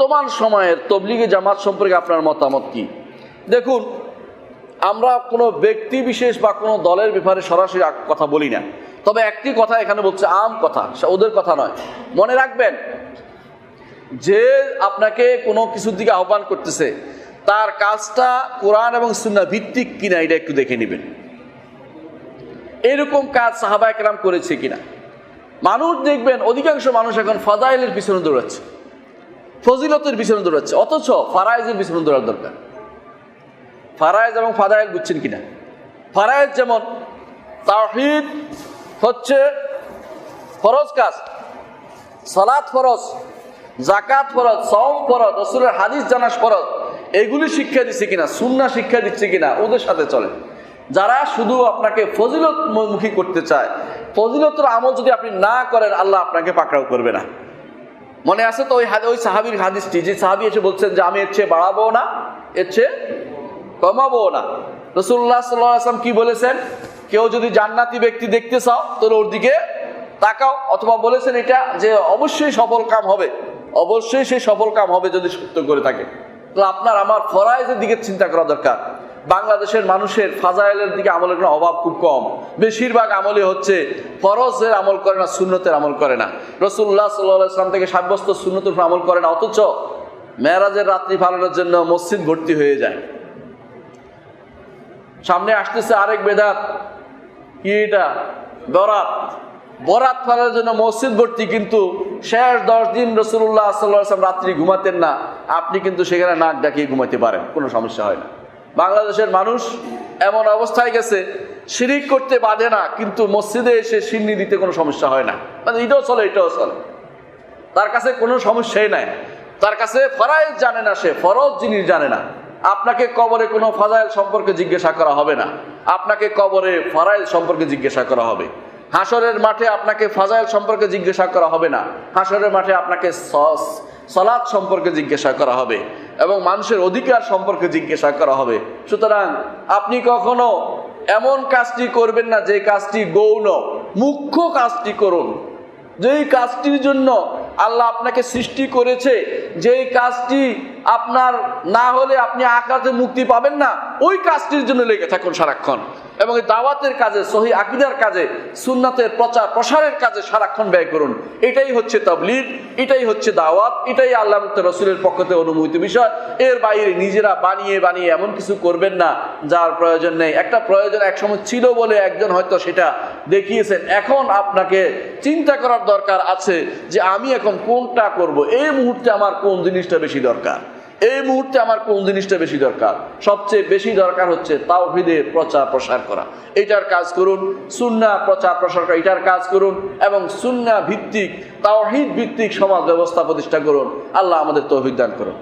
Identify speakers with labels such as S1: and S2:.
S1: বর্তমান সময়ের তবলিগি জামাত সম্পর্কে আপনার মতামত কি? দেখুন, আমরা কোনো ব্যক্তি বিশেষ বা কোনো দলের ব্যাপারে সরাসরি কথা বলি না, তবে একটি কথা এখানে বলছে, আম কথা, ওদের কথা নয়। মনে রাখবেন, যে আপনাকে কোনো কিছুর দিকে আহ্বান করতেছে তার কাজটা কোরআন এবং সুন্নাহ ভিত্তিক কিনা এটা একটু দেখে নেবেন। এরকম কাজ সাহাবায়ে কেরাম করেছে কিনা। মানুষ দেখবেন, অধিকাংশ মানুষ এখন ফাদাইলের পিছনে দৌড়াচ্ছে, ফজিলতের পিছনে দৌড়াচ্ছে, অথচ ফারায়েজের পিছনে দৌড়ার দরকার। ফারায়েজ এবং ফাদাইল বুঝছেন কিনা? ফারায়েজ যেমন তাওহীদ হচ্ছে ফরজ কাজ, সালাত ফরজ, যাকাত ফরজ, সওম ফরজ, রাসূলের হাদিস জানা ফরজ, এগুলি শিক্ষা দিচ্ছে কিনা, সুন্নাহ শিক্ষা দিচ্ছে কিনা, ওদের সাথে চলে। যারা শুধু আপনাকে ফজিলতমুখী করতে চায়, ফজিলতের আমল যদি আপনি না করেন, আল্লাহ আপনাকে পাকড়াও করবে না। মনে আছে তো ওই সাহাবীর হাদিসটি, যে সাহাবী এসে বলছেন যে আমি এর চেয়ে বাড়াবো না, এর চেয়ে কমাবো না। রাসূলুল্লাহ সাল্লাল্লাহু আলাইহি ওয়াসাল্লাম কি বলেছেন? কেউ যদি জান্নাতি ব্যক্তি দেখতে চাও তাহলে ওর দিকে তাকাও, অথবা বলেছেন এটা যে অবশ্যই সফল কাম হবে, অবশ্যই সেই সফল কাম হবে যদি সত্য করে থাকে। তো আপনার আমার ফরায়েজের দিকে চিন্তা করা দরকার। বাংলাদেশের মানুষের ফাজাইলের দিকে আমলের কোনো অভাব খুব কম, বেশিরভাগ আমলে হচ্ছে ফরজের আমল করে না, সুন্নতের আমল করে না। রাসূলুল্লাহ সাল্লাল্লাহু আলাইহি ওয়াসাল্লাম থেকে সাব্যস্ত সুন্নতের উপর আমল করে না, অথচ মেরাজের রাত্রি পালনের জন্য মসজিদ ভর্তি হয়ে যায়। সামনে আসতেছে আরেক বেদাত, কি এটা? বরাত। বরাত পালনের জন্য মসজিদ ভর্তি, কিন্তু শেষ 10 দিন রাসূলুল্লাহ সাল্লাল্লাহু আলাইহি ওয়াসাল্লাম রাত্রি ঘুমাতেন না। আপনি কিন্তু সেখানে নাক ডাকিয়ে ঘুমাতে পারেন, কোনো সমস্যা হয় না। বাংলাদেশের মানুষ এমন অবস্থায় গেছে, শিরিক করতে বাধে না, কিন্তু মসজিদে এসে সিন্নি দিতে কোনো সমস্যা হয় না, মানে এটাও চলে এটাও চলে, তার কাছে কোনো সমস্যাই নাই। তার কাছে ফরায়েজ জানে না, সে ফরজ জিনিস জানে না। আপনাকে কবরে কোনো ফাজাইল সম্পর্কে জিজ্ঞাসা করা হবে না, আপনাকে কবরে ফরাইল সম্পর্কে জিজ্ঞাসা করা হবে। হাসরের মাঠে আপনাকে ফাজাইল সম্পর্কে জিজ্ঞাসা করা হবে না, হাসরের মাঠে আপনাকে সালাত সম্পর্কে জিজ্ঞাসা করা হবে এবং মানুষের অধিকার সম্পর্কে জিজ্ঞাসা করা হবে। সুতরাং আপনি কখনো এমন কাজটি করবেন না যে কাজটি গৌণ, মুখ্য কাজটি করুন। যেই কাজটির জন্য আল্লাহ আপনাকে সৃষ্টি করেছে, যেই কাজটি আপনার না হলে আপনি আখিরাতে মুক্তি পাবেন না, ওই কাজটির জন্য লেগে থাকুন সারাক্ষণ। এবং এই দাওয়াতের কাজে, সহিহ আকীদার কাজে, সুন্নাতের প্রচার প্রসারের কাজে সারাক্ষণ ব্যয় করুন। এটাই হচ্ছে তাবলীগ, এটাই হচ্ছে দাওয়াত, এটাই আল্লাহ এবং রাসূলের পক্ষ থেকে অনুমোদিত বিষয়। এর বাইরে নিজেরা বানিয়ে বানিয়ে এমন কিছু করবেন না যার প্রয়োজন নেই। একটা প্রয়োজন একসময় ছিল বলে একজন হয়তো সেটা দেখিয়েছেন, এখন আপনাকে চিন্তা করার দরকার আছে যে আমি এখন কোনটা করব, এই মুহূর্তে আমার কোন জিনিসটা বেশি দরকার, এই মুহূর্তে আমার কোন জিনিসটা বেশি দরকার। সবচেয়ে বেশি দরকার হচ্ছে তাওহীদের প্রচার প্রসার করা, এটার কাজ করুন। সুন্নাহ প্রচার প্রসার করা, এটার কাজ করুন। এবং সুন্নাহ ভিত্তিক, তাওহীদ ভিত্তিক সমাজ ব্যবস্থা প্রতিষ্ঠা করুন। আল্লাহ আমাদের তৌফিক দান করুন।